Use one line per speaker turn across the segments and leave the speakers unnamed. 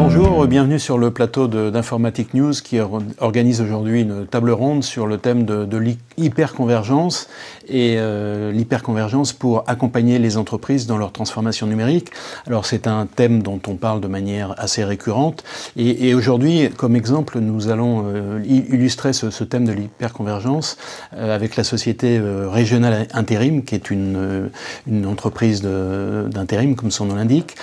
Bonjour, bienvenue sur le plateau d'Informatic News qui organise aujourd'hui une table ronde sur le thème de l'hyperconvergence et l'hyperconvergence pour accompagner les entreprises dans leur transformation numérique. Alors c'est un thème dont on parle de manière assez récurrente et aujourd'hui, comme exemple, nous allons illustrer ce thème de l'hyperconvergence avec la société Regional Interim qui est une entreprise d'intérim comme son nom l'indique.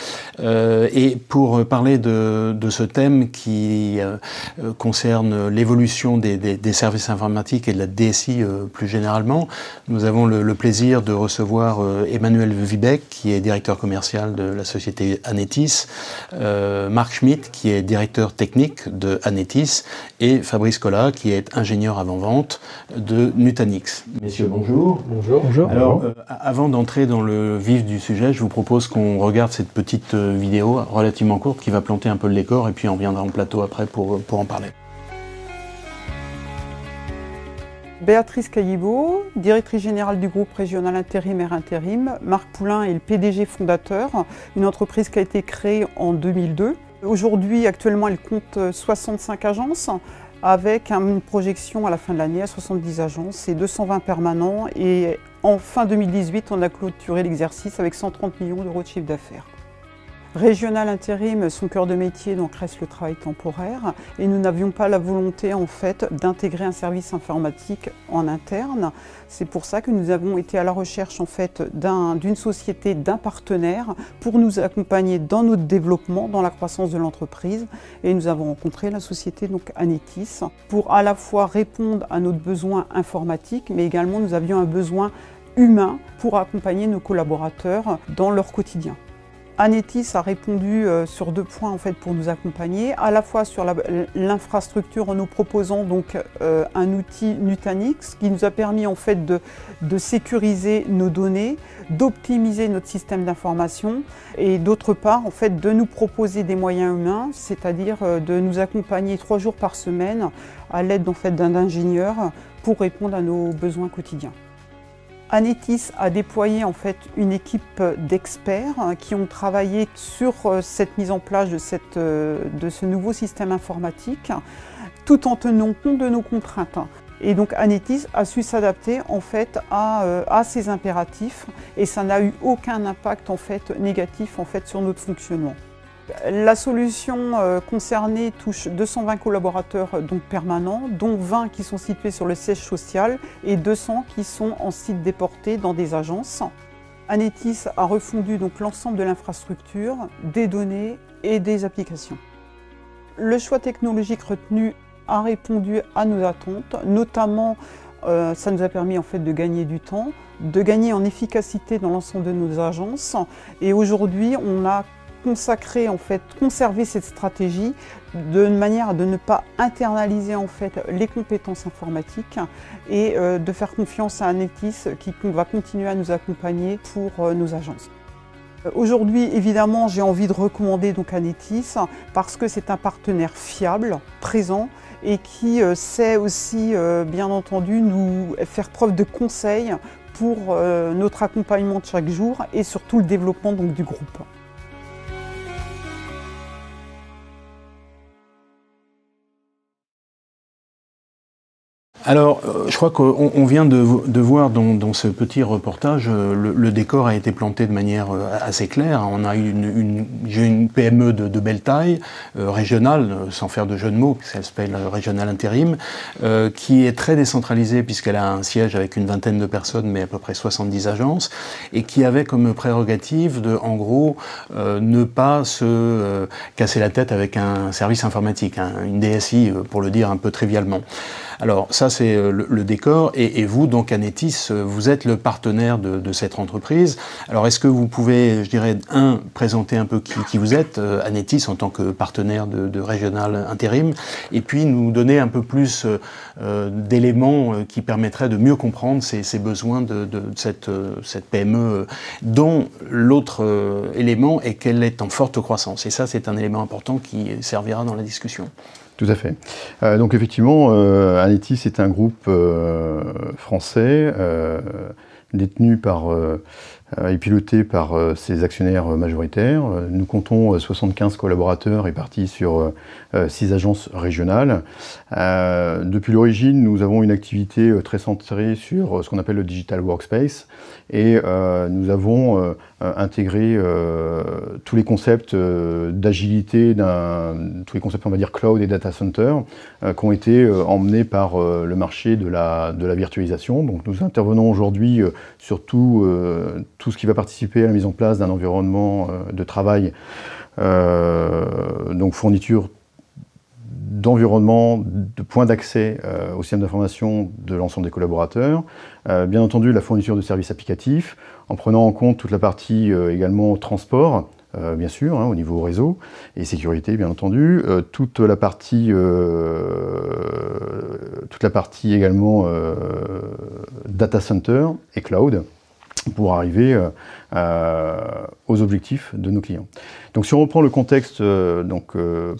Et pour parler de ce thème qui concerne l'évolution des services informatiques et de la DSI plus généralement, nous avons le plaisir de recevoir Emmanuel Wiebeck, qui est directeur commercial de la société Anetis, Marc Schmitt, qui est directeur technique de Anetis, et Fabrice Collat, qui est ingénieur avant-vente de Nutanix. Messieurs, bonjour.
Bonjour. Bonjour.
Alors, avant d'entrer dans le vif du sujet, je vous propose qu'on regarde cette petite vidéo relativement courte qui va planter un peu le décor et puis on reviendra en plateau après pour en parler.
Béatrice Caillibaud, directrice générale du groupe Régional Intérim Air Intérim. Marc Poulain est le PDG fondateur, une entreprise qui a été créée en 2002. Aujourd'hui, actuellement, elle compte 65 agences avec une projection à la fin de l'année à 70 agences et 220 permanents. Et en fin 2018, on a clôturé l'exercice avec 130 millions d'euros de chiffre d'affaires. Régional Intérim, son cœur de métier donc reste le travail temporaire et nous n'avions pas la volonté en fait d'intégrer un service informatique en interne. C'est pour ça que nous avons été à la recherche en fait d'une société, d'un partenaire pour nous accompagner dans notre développement, dans la croissance de l'entreprise et nous avons rencontré la société donc Anetis pour à la fois répondre à notre besoin informatique mais également nous avions un besoin humain pour accompagner nos collaborateurs dans leur quotidien. Anetis a répondu sur deux points en fait, pour nous accompagner, à la fois sur l'infrastructure en nous proposant donc, un outil Nutanix qui nous a permis en fait, de sécuriser nos données, d'optimiser notre système d'information et d'autre part en fait, de nous proposer des moyens humains, c'est-à-dire de nous accompagner 3 jours par semaine à l'aide en fait, d'un ingénieur pour répondre à nos besoins quotidiens. Anetis a déployé en fait une équipe d'experts qui ont travaillé sur cette mise en place de ce nouveau système informatique tout en tenant compte de nos contraintes. Et donc Anetis a su s'adapter en fait à ces impératifs et ça n'a eu aucun impact en fait, négatif en fait, sur notre fonctionnement. La solution concernée touche 220 collaborateurs donc permanents, dont 20 qui sont situés sur le siège social et 200 qui sont en site déporté dans des agences. Anetis a refondu donc l'ensemble de l'infrastructure, des données et des applications. Le choix technologique retenu a répondu à nos attentes, notamment ça nous a permis en fait de gagner du temps, de gagner en efficacité dans l'ensemble de nos agences et aujourd'hui on a conserver cette stratégie de manière à ne pas internaliser en fait les compétences informatiques et de faire confiance à Anetis qui va continuer à nous accompagner pour nos agences. Aujourd'hui, évidemment, j'ai envie de recommander donc Anetis parce que c'est un partenaire fiable, présent et qui sait aussi, bien entendu, nous faire preuve de conseil pour notre accompagnement de chaque jour et surtout le développement donc, du groupe.
Alors, je crois qu'on vient de voir dans ce petit reportage, le décor a été planté de manière assez claire. On a j'ai une PME de belle taille, régionale, sans faire de jeu de mots, elle s'appelle Régional Intérim, qui est très décentralisée puisqu'elle a un siège avec une vingtaine de personnes, mais à peu près 70 agences, et qui avait comme prérogative de, en gros, ne pas se casser la tête avec un service informatique, une DSI, pour le dire un peu trivialement. Alors ça c'est le décor et vous donc Anetis, vous êtes le partenaire de cette entreprise. Alors est-ce que vous pouvez, je dirais, présenter un peu qui vous êtes, Anetis en tant que partenaire de Régional Intérim et puis nous donner un peu plus d'éléments qui permettraient de mieux comprendre ces besoins de cette PME dont l'autre élément est qu'elle est en forte croissance et ça c'est un élément important qui servira dans la discussion.
Tout à fait. Donc effectivement, Anetis est un groupe français détenu par est piloté par ses actionnaires majoritaires. Nous comptons 75 collaborateurs répartis sur 6 agences régionales. Depuis l'origine, nous avons une activité très centrée sur ce qu'on appelle le Digital Workspace et nous avons intégré tous les concepts d'agilité, tous les concepts on va dire cloud et data center qui ont été emmenés par le marché de la virtualisation. Donc nous intervenons aujourd'hui sur tout ce qui va participer à la mise en place d'un environnement de travail, donc fourniture d'environnement, de points d'accès au système d'information de l'ensemble des collaborateurs. Bien entendu, la fourniture de services applicatifs, en prenant en compte toute la partie également transport, bien sûr, au niveau réseau, et sécurité, bien entendu. Toute la partie également data center et cloud, pour arriver aux objectifs de nos clients. Donc si on reprend le contexte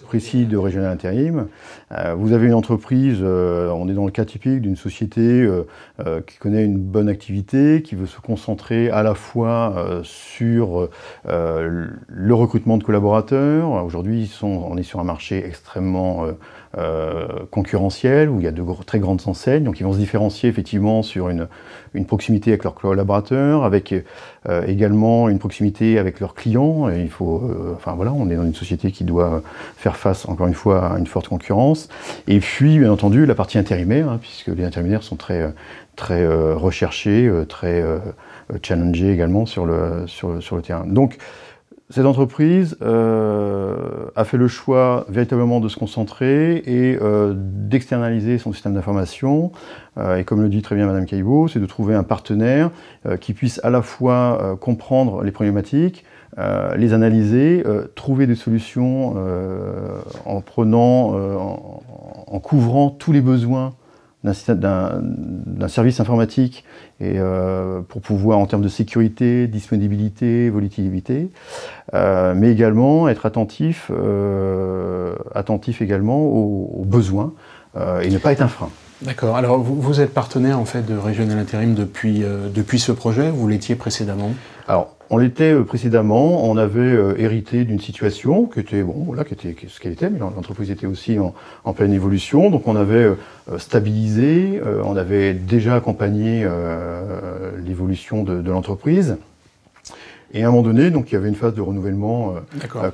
précis de Régional Intérim, vous avez une entreprise, on est dans le cas typique d'une société qui connaît une bonne activité, qui veut se concentrer à la fois sur le recrutement de collaborateurs. Aujourd'hui, on est sur un marché extrêmement concurrentiel, où il y a de très grandes enseignes, donc ils vont se différencier effectivement sur une proximité avec leurs collaborateurs, avec également une proximité avec leurs clients. Et il faut, enfin voilà, on est dans une société qui doit faire face encore une fois à une forte concurrence. Et puis bien entendu la partie intérimaire, puisque les intérimaires sont très recherchés, très challengés également sur le terrain. Donc cette entreprise a fait le choix véritablement de se concentrer et d'externaliser son système d'information. Et comme le dit très bien Madame Caillebout, c'est de trouver un partenaire qui puisse à la fois comprendre les problématiques, les analyser, trouver des solutions en couvrant tous les besoins d'un service informatique et pour pouvoir en termes de sécurité, disponibilité, volatilité, mais également être attentif également aux besoins et ne pas être un frein.
D'accord. Alors vous êtes partenaire en fait de Régional Intérim depuis ce projet, vous l'étiez précédemment?
Alors on l'était précédemment, on avait hérité d'une situation qui était, bon, voilà, qui était ce qu'elle était, mais l'entreprise était aussi en pleine évolution, donc on avait stabilisé, on avait déjà accompagné l'évolution de l'entreprise. Et à un moment donné, donc, il y avait une phase de renouvellement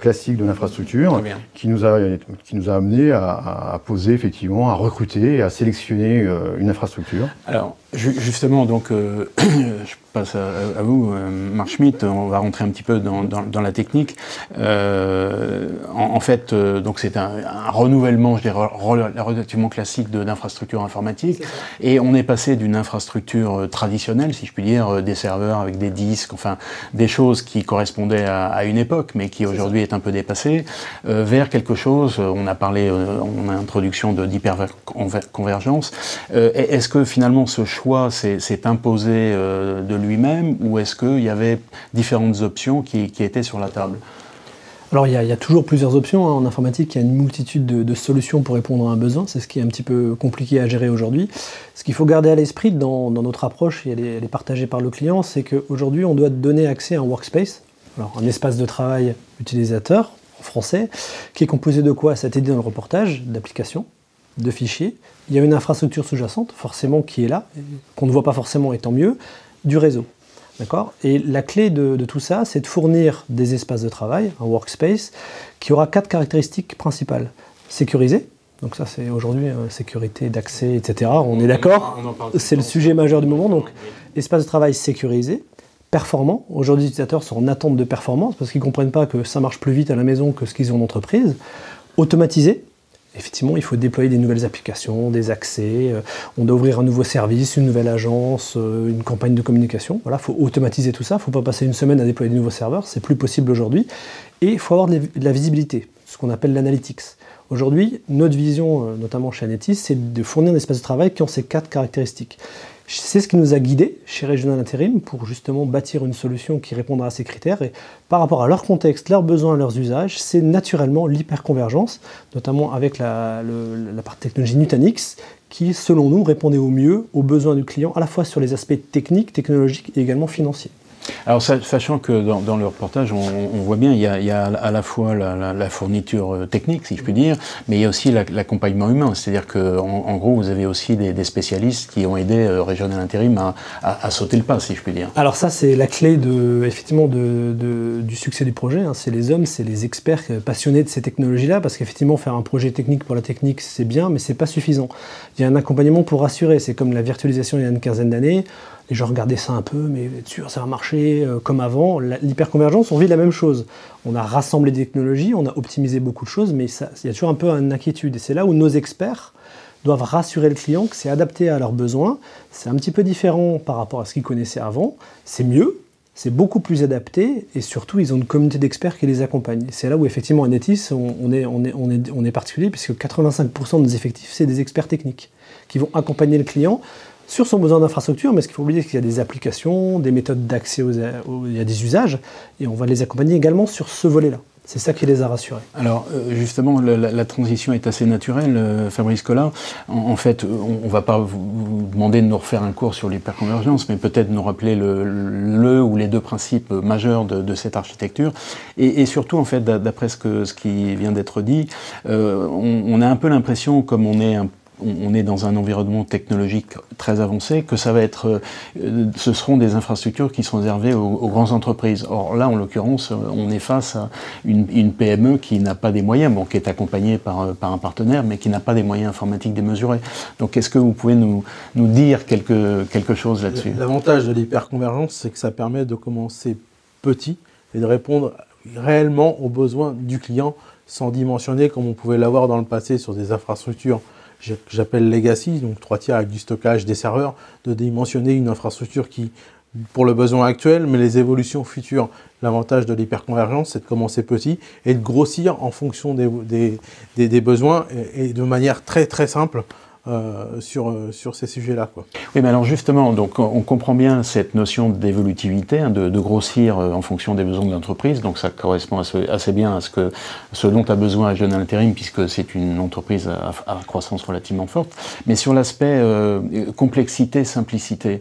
classique de l'infrastructure qui nous a amené à poser effectivement, à recruter et à sélectionner une infrastructure.
Alors justement, donc, je passe à vous, Marc Schmitt, on va rentrer un petit peu dans la technique. En fait, donc c'est un renouvellement, je dirais, relativement classique d'infrastructure informatique, et on est passé d'une infrastructure traditionnelle, si je puis dire, des serveurs avec des disques, enfin des choses qui correspondaient à une époque, mais qui aujourd'hui est un peu dépassée, vers quelque chose, on a parlé en introduction d'hyperconvergence. Est-ce que finalement ce choix s'est imposé de lui-même, ou est-ce qu'il y avait différentes options qui étaient sur la table?
Alors il y a toujours plusieurs options, en informatique, il y a une multitude de solutions pour répondre à un besoin, c'est ce qui est un petit peu compliqué à gérer aujourd'hui. Ce qu'il faut garder à l'esprit dans notre approche, et elle est partagée par le client, c'est qu'aujourd'hui on doit donner accès à un workspace, alors un espace de travail utilisateur, en français, qui est composé de quoi? Ça a été dit dans le reportage, d'applications, de fichiers. Il y a une infrastructure sous-jacente, forcément, qui est là, qu'on ne voit pas forcément, et tant mieux, du réseau. D'accord? Et la clé de tout ça, c'est de fournir des espaces de travail, un workspace, qui aura 4 caractéristiques principales. Sécurisé, donc ça c'est aujourd'hui sécurité d'accès, etc. On est d'accord? C'est le sujet majeur du moment. Donc espace de travail sécurisé, performant. Aujourd'hui, les utilisateurs sont en attente de performance parce qu'ils ne comprennent pas que ça marche plus vite à la maison que ce qu'ils ont en entreprise. Automatisé. Effectivement, il faut déployer des nouvelles applications, des accès, on doit ouvrir un nouveau service, une nouvelle agence, une campagne de communication. Voilà, il faut automatiser tout ça, il ne faut pas passer une semaine à déployer de nouveaux serveurs, c'est plus possible aujourd'hui. Et il faut avoir de la visibilité, ce qu'on appelle l'analytics. Aujourd'hui, notre vision, notamment chez Anetis, c'est de fournir des espaces de travail qui ont ces 4 caractéristiques. C'est ce qui nous a guidés chez Régional Intérim pour justement bâtir une solution qui répondra à ces critères. Et par rapport à leur contexte, leurs besoins, leurs usages, c'est naturellement l'hyperconvergence, notamment avec la partie technologie Nutanix, qui, selon nous, répondait au mieux aux besoins du client, à la fois sur les aspects techniques, technologiques et également financiers.
Alors, sachant que dans le reportage, on voit bien, il y a à la fois la fourniture technique, si je puis dire, mais il y a aussi l'accompagnement humain. C'est-à-dire qu'en gros, vous avez aussi des spécialistes qui ont aidé Régional Intérim à sauter le pas, si je puis dire.
Alors ça, c'est la clé effectivement du succès du projet. Hein. C'est les hommes, c'est les experts passionnés de ces technologies-là, parce qu'effectivement, faire un projet technique pour la technique, c'est bien, mais c'est pas suffisant. Il y a un accompagnement pour rassurer. C'est comme la virtualisation il y a une quinzaine d'années. Les gens regardaient ça un peu, mais être sûr, ça va marcher comme avant. L'hyperconvergence, on vit la même chose. On a rassemblé des technologies, on a optimisé beaucoup de choses, mais il y a toujours un peu une inquiétude. Et c'est là où nos experts doivent rassurer le client que c'est adapté à leurs besoins. C'est un petit peu différent par rapport à ce qu'ils connaissaient avant. C'est mieux, c'est beaucoup plus adapté, et surtout, ils ont une communauté d'experts qui les accompagne. C'est là où, effectivement, à Netis, on est particulier, puisque 85% de nos effectifs, c'est des experts techniques qui vont accompagner le client sur son besoin d'infrastructure, mais ce qu'il faut oublier, c'est qu'il y a des applications, des méthodes d'accès, il y a des usages, et on va les accompagner également sur ce volet-là. C'est ça qui les a rassurés.
Alors, justement, la transition est assez naturelle, Fabrice Collat. En fait, on ne va pas vous demander de nous refaire un cours sur l'hyperconvergence, mais peut-être nous rappeler le ou les deux principes majeurs de cette architecture. Et surtout, en fait, d'après ce qui vient d'être dit, on a un peu l'impression, comme on est dans un environnement technologique très avancé, que ça va être, ce seront des infrastructures qui sont réservées aux grandes entreprises. Or là, en l'occurrence, on est face à une PME qui n'a pas des moyens, bon, qui est accompagnée par un partenaire, mais qui n'a pas des moyens informatiques démesurés. Donc, est-ce que vous pouvez nous dire quelque chose là-dessus?
L'avantage de l'hyperconvergence, c'est que ça permet de commencer petit et de répondre réellement aux besoins du client, sans dimensionner comme on pouvait l'avoir dans le passé sur des infrastructures j'appelle legacy, donc 3 tiers avec du stockage, des serveurs, de dimensionner une infrastructure qui, pour le besoin actuel, mais les évolutions futures. L'avantage de l'hyperconvergence, c'est de commencer petit et de grossir en fonction des besoins et de manière très très simple sur ces sujets-là, quoi.
Oui, mais alors justement, donc on comprend bien cette notion d'évolutivité, hein, de grossir en fonction des besoins de l'entreprise, donc ça correspond assez bien à ce dont a besoin Régional Intérim, puisque c'est une entreprise à croissance relativement forte. Mais sur l'aspect complexité, simplicité,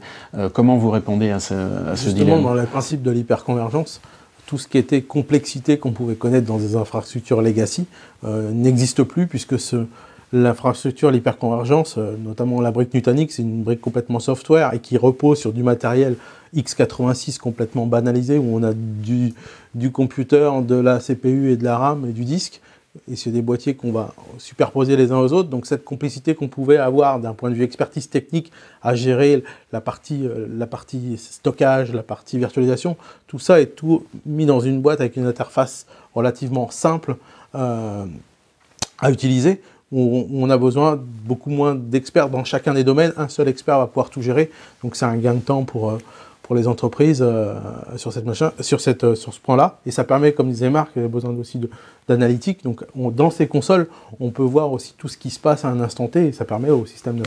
comment vous répondez à ce dilemme?
Justement, dans le principe de l'hyperconvergence, tout ce qui était complexité qu'on pouvait connaître dans des infrastructures legacy n'existe plus, puisque l'infrastructure, l'hyperconvergence, notamment la brique Nutanix, c'est une brique complètement software et qui repose sur du matériel x86 complètement banalisé, où on a du computer, de la CPU et de la RAM et du disque. Et c'est des boîtiers qu'on va superposer les uns aux autres. Donc cette complexité qu'on pouvait avoir d'un point de vue expertise technique à gérer la partie stockage, la partie virtualisation, tout ça est tout mis dans une boîte avec une interface relativement simple à utiliser. On a besoin beaucoup moins d'experts dans chacun des domaines. Un seul expert va pouvoir tout gérer. Donc c'est un gain de temps pour les entreprises sur ce point-là. Et ça permet, comme disait Marc, il y a besoin aussi d'analytique. Donc dans ces consoles, on peut voir aussi tout ce qui se passe à un instant T. Et ça permet au système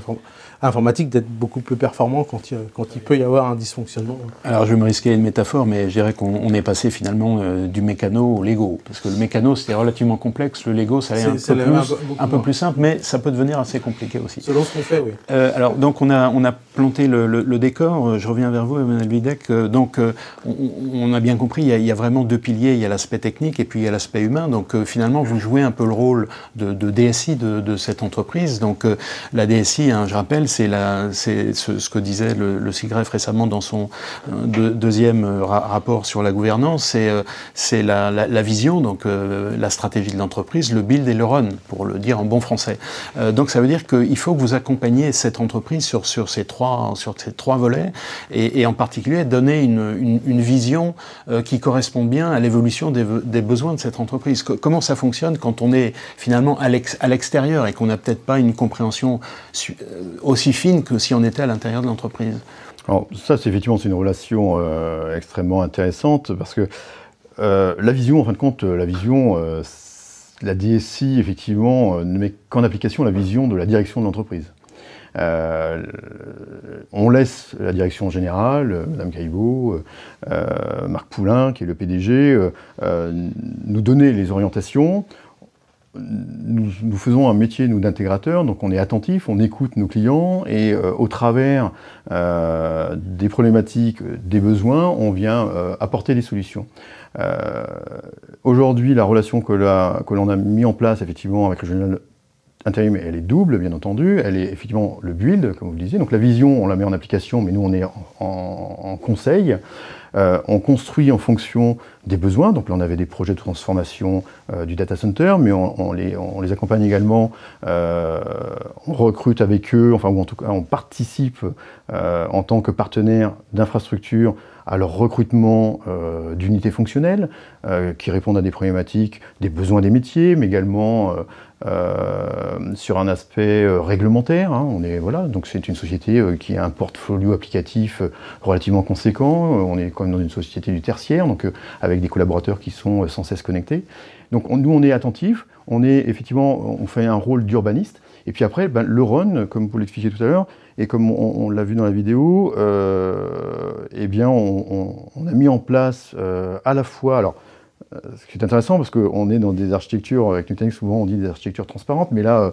informatique d'être beaucoup plus performant quand il peut y avoir un dysfonctionnement.
Alors je vais me risquer une métaphore, mais je dirais qu'on est passé finalement du mécano au Lego. Parce que le mécano, c'était relativement complexe. Le Lego, ça allait un peu plus simple, mais ça peut devenir assez compliqué aussi.
Selon ce qu'on fait, oui.
Alors donc on a planté le décor. Je reviens vers vous, Emmanuel Videc. Donc on a bien compris, il y a vraiment deux piliers. Il y a l'aspect technique et puis il y a l'aspect humain. Donc finalement, vous jouez un peu le rôle de DSI de cette entreprise. Donc la DSI, hein, je rappelle, c'est ce que disait le SIGREF récemment dans son deuxième rapport sur la gouvernance, c'est la vision, donc la stratégie de l'entreprise, le build et le run, pour le dire en bon français. Donc ça veut dire qu'il faut que vous accompagniez cette entreprise sur ces trois volets, et en particulier donner une vision qui correspond bien à l'évolution des besoins de cette entreprise. Comment ça fonctionne quand on est finalement à l'extérieur et qu'on n'a peut-être pas une compréhension aussi fine que si on était à l'intérieur de l'entreprise?
Alors ça, c'est effectivement une relation extrêmement intéressante, parce que la vision, en fin de compte, la DSI, effectivement, ne met qu'en application la vision de la direction de l'entreprise. On laisse la direction générale, Madame Caillebout, Marc Poulain, qui est le PDG, nous donner les orientations. nous faisons un métier, nous, d'intégrateur, donc on est attentif, on écoute nos clients et au travers des problématiques, des besoins, on vient apporter des solutions. Aujourd'hui, la relation que l'on a mis en place effectivement avec le régional intérim, elle est double, bien entendu. Elle est effectivement le build, comme vous le disiez. Donc la vision, on la met en application, mais nous, on est en conseil. On construit en fonction des besoins. Donc là, on avait des projets de transformation du data center, mais on les accompagne également. On recrute avec eux, enfin, ou en tout cas, on participe en tant que partenaire d'infrastructure à leur recrutement d'unités fonctionnelles qui répondent à des problématiques, des besoins des métiers, mais également sur un aspect réglementaire. Donc c'est une société qui a un portfolio applicatif relativement conséquent. On est quand même dans une société du tertiaire, donc avec des collaborateurs qui sont sans cesse connectés. Donc nous, on est attentifs, on fait un rôle d'urbaniste. Et puis après, le run, comme vous l'expliquiez tout à l'heure, et comme on l'a vu dans la vidéo, on a mis en place à la fois, alors ce qui est intéressant parce qu'on est dans des architectures, avec Nutanix souvent on dit des architectures transparentes, mais là,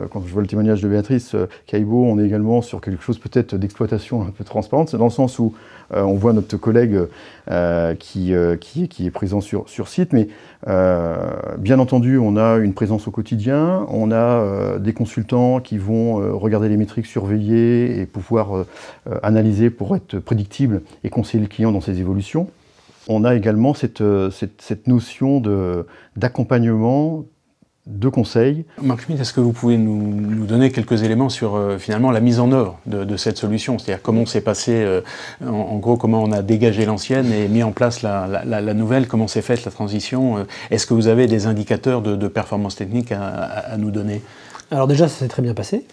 quand je vois le témoignage de Béatrice Caïbo, on est également sur quelque chose peut-être d'exploitation un peu transparente, c'est dans le sens où on voit notre collègue qui est présent sur site, mais bien entendu on a une présence au quotidien, on a des consultants qui vont regarder les métriques, surveiller et pouvoir analyser pour être prédictible et conseiller le client dans ses évolutions. On a également cette notion d'accompagnement, de conseil.
Marc Schmitt, est-ce que vous pouvez nous donner quelques éléments sur finalement la mise en œuvre de cette solution? C'est-à-dire comment s'est passé, en gros, comment on a dégagé l'ancienne et mis en place la nouvelle, comment s'est faite la transition? Est-ce que vous avez des indicateurs de performance technique à nous donner?
Alors déjà, ça s'est très bien passé.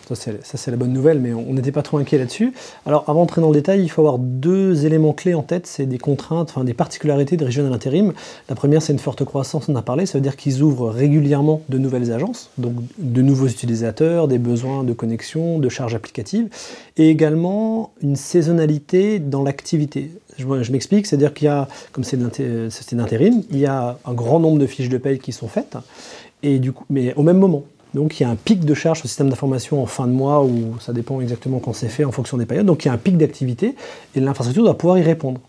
Ça, c'est la bonne nouvelle, mais on n'était pas trop inquiet là-dessus. Alors, avant d'entrer dans le détail, il faut avoir deux éléments clés en tête. C'est des contraintes, enfin des particularités de Régional Intérim. La première, c'est une forte croissance, on en a parlé. Ça veut dire qu'ils ouvrent régulièrement de nouvelles agences, donc de nouveaux utilisateurs, des besoins de connexion, de charges applicatives, et également une saisonnalité dans l'activité. Je m'explique, c'est-à-dire qu'il y a, comme c'est d'intérim, il y a un grand nombre de fiches de paye qui sont faites, et du coup, mais au même moment. Donc il y a un pic de charge sur le système d'information en fin de mois, où ça dépend exactement quand c'est fait en fonction des périodes. Donc il y a un pic d'activité et l'infrastructure doit pouvoir y répondre.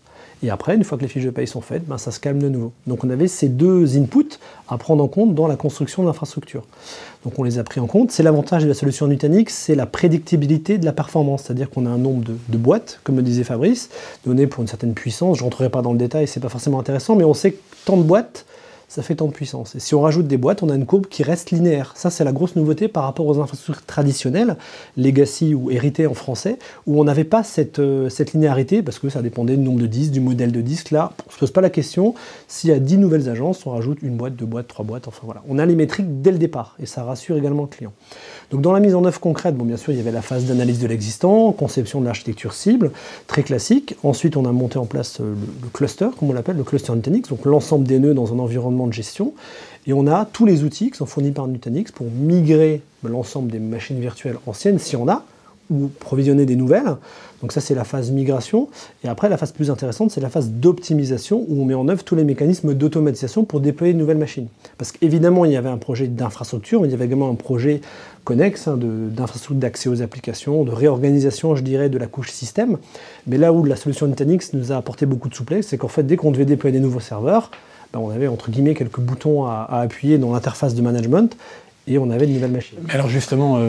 Et après, une fois que les fiches de paye sont faites, ça se calme de nouveau. Donc on avait ces deux inputs à prendre en compte dans la construction de l'infrastructure. Donc on les a pris en compte. C'est l'avantage de la solution Nutanix, c'est la prédictibilité de la performance. C'est-à-dire qu'on a un nombre de boîtes, comme le disait Fabrice, données pour une certaine puissance. Je ne rentrerai pas dans le détail, c'est pas forcément intéressant, mais on sait que tant de boîtes, ça fait tant de puissance. Et si on rajoute des boîtes, on a une courbe qui reste linéaire. Ça, c'est la grosse nouveauté par rapport aux infrastructures traditionnelles, legacy ou héritées en français, où on n'avait pas cette linéarité, parce que ça dépendait du nombre de disques, du modèle de disque. Là, on ne se pose pas la question. S'il y a 10 nouvelles agences, on rajoute une boîte, deux boîtes, trois boîtes, enfin voilà. On a les métriques dès le départ, et ça rassure également le client. Donc dans la mise en œuvre concrète, bien sûr, il y avait la phase d'analyse de l'existant, conception de l'architecture cible, très classique. Ensuite, on a monté en place le cluster, comme on l'appelle, le cluster Nutanix, donc l'ensemble des nœuds dans un environnement de gestion. Et on a tous les outils qui sont fournis par Nutanix pour migrer l'ensemble des machines virtuelles anciennes, si on a, ou provisionner des nouvelles. Donc ça, c'est la phase migration. Et après, la phase plus intéressante, c'est la phase d'optimisation, où on met en œuvre tous les mécanismes d'automatisation pour déployer de nouvelles machines. Parce qu'évidemment, il y avait un projet d'infrastructure, mais il y avait également un projet connexe d'infrastructure d'accès aux applications, de réorganisation, je dirais, de la couche système. Mais là où la solution Nutanix nous a apporté beaucoup de souplesse, c'est qu'en fait, dès qu'on devait déployer des nouveaux serveurs, on avait entre guillemets quelques boutons à appuyer dans l'interface de management, et on avait de nouvelles machines.
Alors justement,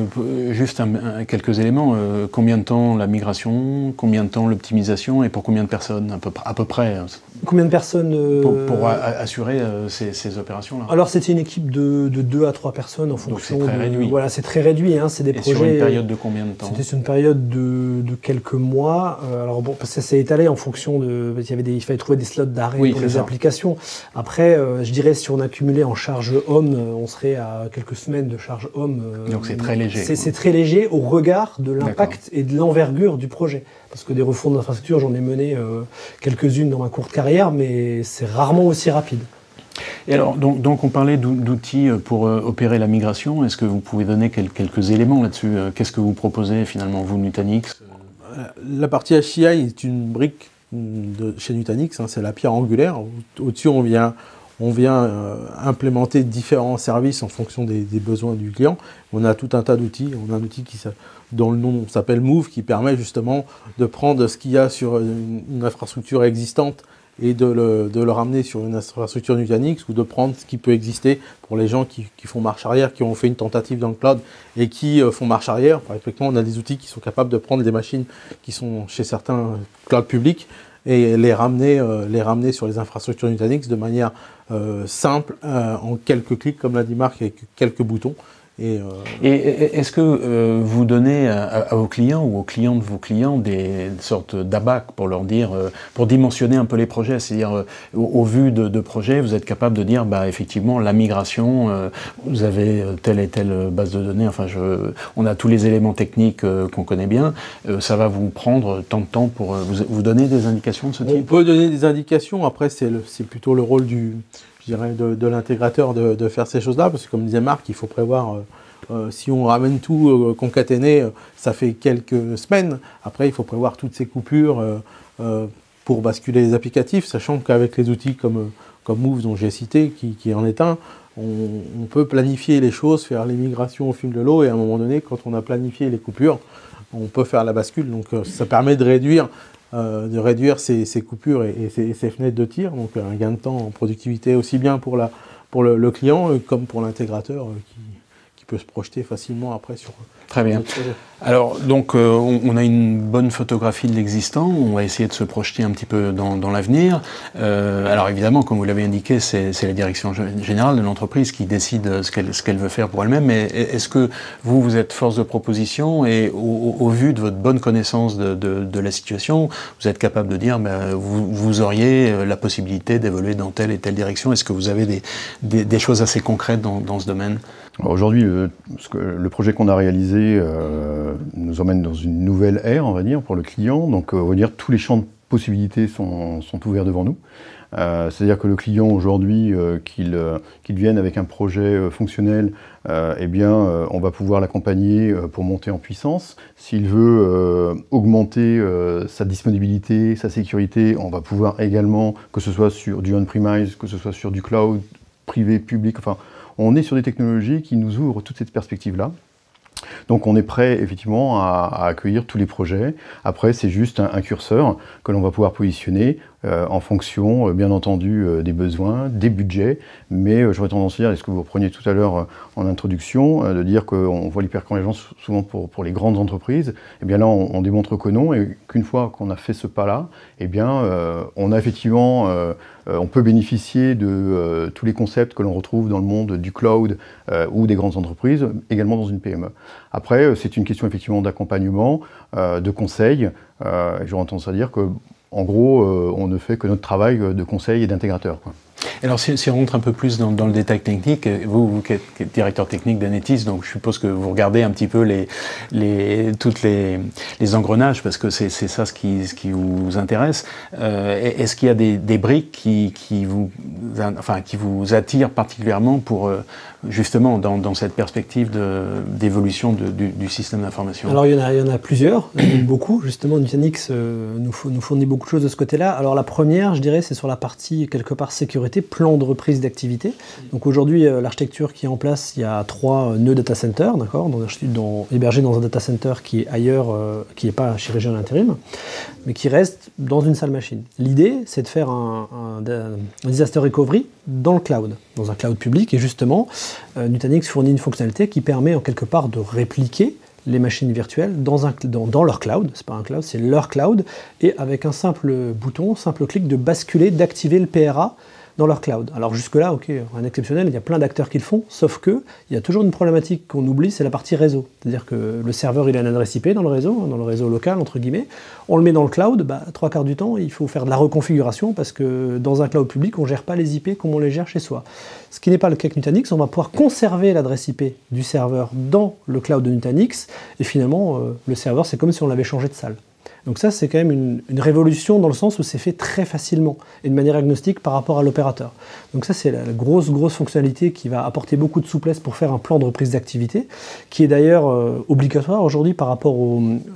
juste quelques éléments. Combien de temps la migration, combien de temps l'optimisation et pour combien de personnes à peu près?
Combien de personnes
pour assurer ces opérations-là?
Alors c'était une équipe de 2 à 3 personnes en fonction.
Donc c'est très réduit.
Voilà, c'est très réduit. C'est des projets.
Sur une période de combien de temps?
C'était sur une période de quelques mois. Alors bon, parce que ça s'est étalé en fonction de. Il fallait trouver des slots d'arrêt pour les applications. Après, je dirais si on accumulait en charge homme, on serait à quelques semaine de charge homme.
Donc c'est très léger.
C'est très léger au regard de l'impact et de l'envergure du projet. Parce que des refontes d'infrastructure, j'en ai mené quelques-unes dans ma courte carrière, mais c'est rarement aussi rapide.
Et alors, donc on parlait d'outils pour opérer la migration. Est-ce que vous pouvez donner quelques éléments là-dessus? Qu'est-ce que vous proposez finalement, vous, Nutanix?
La partie HCI est une brique chez Nutanix, c'est la pierre angulaire. Au-dessus, on vient on vient implémenter différents services en fonction des besoins du client. On a tout un tas d'outils. On a un outil dont le nom s'appelle Move, qui permet justement de prendre ce qu'il y a sur une infrastructure existante et de le ramener sur une infrastructure Nutanix, ou de prendre ce qui peut exister pour les gens qui font marche arrière, qui ont fait une tentative dans le cloud et qui font marche arrière. Effectivement, on a des outils qui sont capables de prendre des machines qui sont chez certains clouds publics et les ramener sur les infrastructures Nutanix de manière simple, en quelques clics, comme l'a dit Marc, avec quelques boutons.
Et est-ce que vous donnez à vos clients ou aux clients de vos clients des sortes d'abac pour leur dire, pour dimensionner un peu les projets, c'est-à-dire au vu de projets, vous êtes capable de dire, bah effectivement, la migration, vous avez telle et telle base de données, enfin, on a tous les éléments techniques qu'on connaît bien, ça va vous prendre tant de temps pour vous donner des indications de ce type?
On peut donner des indications, après c'est plutôt le rôle de l'intégrateur de faire ces choses-là, parce que comme disait Marc, il faut prévoir, si on ramène tout concaténé, ça fait quelques semaines. Après, il faut prévoir toutes ces coupures pour basculer les applicatifs, sachant qu'avec les outils comme Move, dont j'ai cité, qui en est un, on peut planifier les choses, faire les migrations au fil de l'eau, et à un moment donné, quand on a planifié les coupures, on peut faire la bascule. Donc ça permet de réduire ces coupures et ces fenêtres de tir, donc un gain de temps en productivité aussi bien pour le client comme pour l'intégrateur qui peut se projeter facilement après sur...
Très bien. Alors, donc, on a une bonne photographie de l'existant, on va essayer de se projeter un petit peu dans l'avenir. Alors, évidemment, comme vous l'avez indiqué, c'est la direction générale de l'entreprise qui décide ce qu'elle veut faire pour elle-même, mais est-ce que vous êtes force de proposition et au vu de votre bonne connaissance de la situation, vous êtes capable de dire, vous auriez la possibilité d'évoluer dans telle et telle direction? Est-ce que vous avez des choses assez concrètes dans ce domaine?
Aujourd'hui, le projet qu'on a réalisé nous emmène dans une nouvelle ère, on va dire, pour le client. Donc, on va dire tous les champs de possibilités sont ouverts devant nous. C'est-à-dire que le client aujourd'hui, qu'il vienne avec un projet fonctionnel, on va pouvoir l'accompagner pour monter en puissance. S'il veut augmenter sa disponibilité, sa sécurité, on va pouvoir également, que ce soit sur du on-premise, que ce soit sur du cloud privé, public, enfin, on est sur des technologies qui nous ouvrent toute cette perspective-là. Donc on est prêt effectivement à accueillir tous les projets. Après, c'est juste un curseur que l'on va pouvoir positionner en fonction, bien entendu, des besoins, des budgets. Mais j'aurais tendance à dire, et ce que vous repreniez tout à l'heure en introduction, de dire qu'on voit l'hyperconvergence souvent pour les grandes entreprises. Eh bien là, on démontre que non, et qu'une fois qu'on a fait ce pas-là, eh bien, on a effectivement, on peut bénéficier de tous les concepts que l'on retrouve dans le monde du cloud ou des grandes entreprises, également dans une PME. Après, c'est une question effectivement d'accompagnement, de conseil. J'aurais tendance à dire que, en gros, on ne fait que notre travail de conseil et d'intégrateur, quoi.
Alors, si on rentre un peu plus dans le détail technique, vous qui êtes directeur technique d'Anetis, donc je suppose que vous regardez un petit peu toutes les engrenages, parce que c'est ça ce qui vous intéresse. Est-ce qu'il y a des briques qui vous attirent particulièrement pour justement dans cette perspective d'évolution du système d'information?
Alors il y en a plusieurs, beaucoup. Justement, Nutanix nous fournit beaucoup de choses de ce côté-là. Alors la première, je dirais, c'est sur la partie quelque part sécurité, plan de reprise d'activité. Donc aujourd'hui, l'architecture qui est en place, il y a 3 nœuds data center, d'accord, hébergés dans un data center qui est ailleurs, qui n'est pas chez Régional Intérim, mais qui reste dans une seule machine. L'idée, c'est de faire un disaster recovery dans le cloud, dans un cloud public, et justement, Nutanix fournit une fonctionnalité qui permet en quelque part de répliquer les machines virtuelles dans leur cloud, c'est pas un cloud, c'est leur cloud, et avec un simple bouton, simple clic, de basculer, d'activer le PRA dans leur cloud. Alors jusque-là, ok, rien d'exceptionnel, il y a plein d'acteurs qui le font, sauf que il y a toujours une problématique qu'on oublie, c'est la partie réseau. C'est-à-dire que le serveur, il a une adresse IP dans le réseau local, entre guillemets. On le met dans le cloud, 3/4 du temps, il faut faire de la reconfiguration, parce que dans un cloud public, on ne gère pas les IP comme on les gère chez soi. Ce qui n'est pas le cas avec Nutanix, on va pouvoir conserver l'adresse IP du serveur dans le cloud de Nutanix, et finalement, le serveur, c'est comme si on l'avait changé de salle. Donc ça, c'est quand même une révolution dans le sens où c'est fait très facilement et de manière agnostique par rapport à l'opérateur. Donc ça, c'est la grosse fonctionnalité qui va apporter beaucoup de souplesse pour faire un plan de reprise d'activité, qui est d'ailleurs obligatoire aujourd'hui par rapport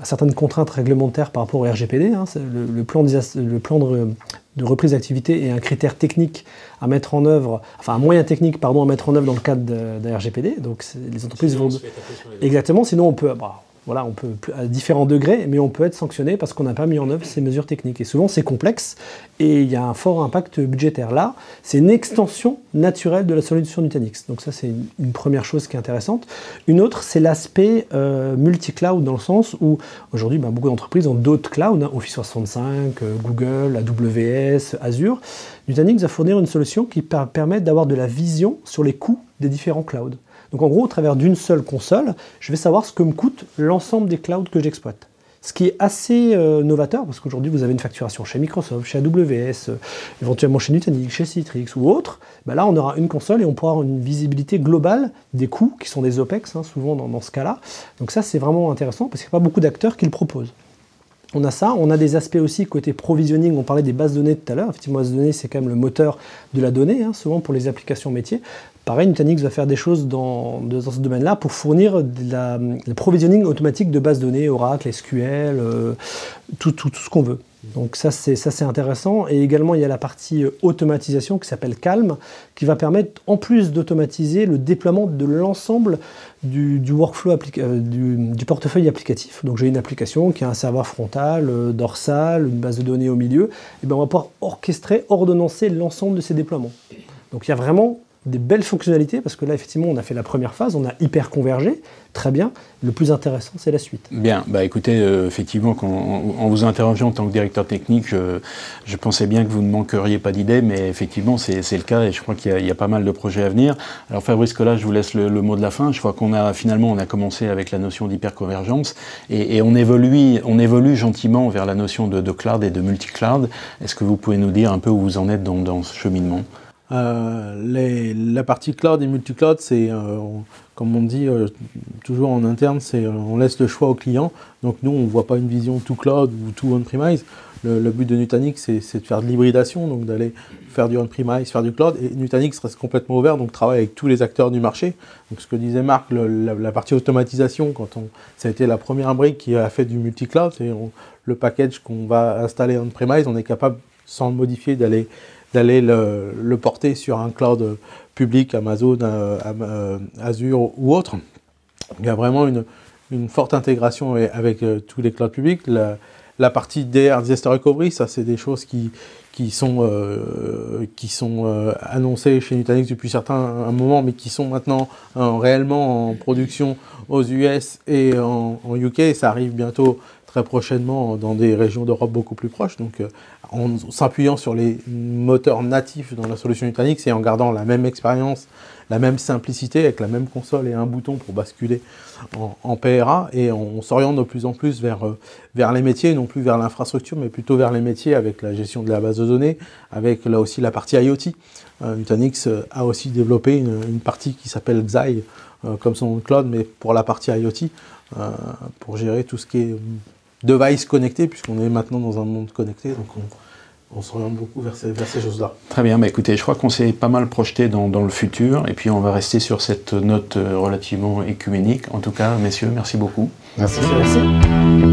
à certaines contraintes réglementaires par rapport au RGPD. Hein. Le plan de reprise d'activité est un critère technique à mettre en œuvre, enfin un moyen technique pardon, à mettre en œuvre dans le cadre d'un RGPD. Donc les entreprises vont... Exactement, sinon on peut... Voilà, on peut à différents degrés, mais on peut être sanctionné parce qu'on n'a pas mis en œuvre ces mesures techniques. Et souvent, c'est complexe et il y a un fort impact budgétaire. Là, c'est une extension naturelle de la solution Nutanix. Donc ça, c'est une première chose qui est intéressante. Une autre, c'est l'aspect multi-cloud, dans le sens où aujourd'hui, beaucoup d'entreprises ont d'autres clouds, hein, Office 365, Google, AWS, Azure. Nutanix va fournir une solution qui permet d'avoir de la vision sur les coûts des différents clouds. Donc en gros, au travers d'une seule console, je vais savoir ce que me coûte l'ensemble des clouds que j'exploite. Ce qui est assez novateur, parce qu'aujourd'hui, vous avez une facturation chez Microsoft, chez AWS, éventuellement chez Nutanix, chez Citrix ou autre. Là, on aura une console et on pourra avoir une visibilité globale des coûts, qui sont des OPEX, hein, souvent dans ce cas-là. Donc ça, c'est vraiment intéressant, parce qu'il n'y a pas beaucoup d'acteurs qui le proposent. On a ça, on a des aspects aussi côté provisioning, on parlait des bases de données tout à l'heure. Effectivement, les bases de données, c'est quand même le moteur de la donnée, hein, souvent pour les applications métiers. Pareil, Nutanix va faire des choses dans ce domaine-là pour fournir le provisioning automatique de bases de données, Oracle, SQL, tout ce qu'on veut. Donc ça c'est intéressant. Et également, il y a la partie automatisation qui s'appelle Calm, qui va permettre, en plus d'automatiser, le déploiement de l'ensemble du workflow, du portefeuille applicatif. Donc j'ai une application qui a un serveur frontal, dorsal, une base de données au milieu. Et on va pouvoir orchestrer, ordonnancer l'ensemble de ces déploiements. Donc il y a vraiment des belles fonctionnalités, parce que là, effectivement, on a fait la première phase, on a hyper convergé, très bien. Le plus intéressant, c'est la suite.
Bien, écoutez, effectivement, en vous interrogeant en tant que directeur technique, je pensais bien que vous ne manqueriez pas d'idées, mais effectivement, c'est le cas, et je crois qu'il y a pas mal de projets à venir. Alors Fabrice Collat, je vous laisse le mot de la fin. Je crois qu'on a commencé avec la notion d'hyperconvergence, et on évolue gentiment vers la notion de cloud et de multi-cloud. Est-ce que vous pouvez nous dire un peu où vous en êtes dans ce cheminement ?
La partie cloud et multi-cloud, c'est, comme on dit toujours en interne, on laisse le choix au client. Donc nous, on ne voit pas une vision tout cloud ou tout on-premise. Le but de Nutanix, c'est de faire de l'hybridation, donc d'aller faire du on-premise, faire du cloud. Et Nutanix reste complètement ouvert, donc travaille avec tous les acteurs du marché. Donc ce que disait Marc, la partie automatisation, ça a été la première brique qui a fait du multi-cloud, c'est le package qu'on va installer on-premise, on est capable, sans le modifier, d'aller le porter sur un cloud public, Amazon, Azure ou autre. Il y a vraiment une forte intégration avec tous les clouds publics. La partie DR, Disaster Recovery, ça c'est des choses qui sont annoncées chez Nutanix depuis un moment, mais qui sont maintenant réellement en production aux US et en UK, et ça arrive bientôt très prochainement dans des régions d'Europe beaucoup plus proches. Donc en s'appuyant sur les moteurs natifs dans la solution Nutanix et en gardant la même expérience, la même simplicité, avec la même console et un bouton pour basculer en PRA, et on s'oriente de plus en plus vers les métiers, non plus vers l'infrastructure, mais plutôt vers les métiers, avec la gestion de la base de données, avec là aussi la partie IoT. Nutanix a aussi développé une partie qui s'appelle Xi, comme son nom de cloud, mais pour la partie IoT, pour gérer tout ce qui est device connecté, puisqu'on est maintenant dans un monde connecté, donc on s'oriente beaucoup vers ces choses-là.
Très bien, écoutez, je crois qu'on s'est pas mal projeté dans le futur, et puis on va rester sur cette note relativement écuménique. En tout cas, messieurs, merci beaucoup.
Merci.
Merci.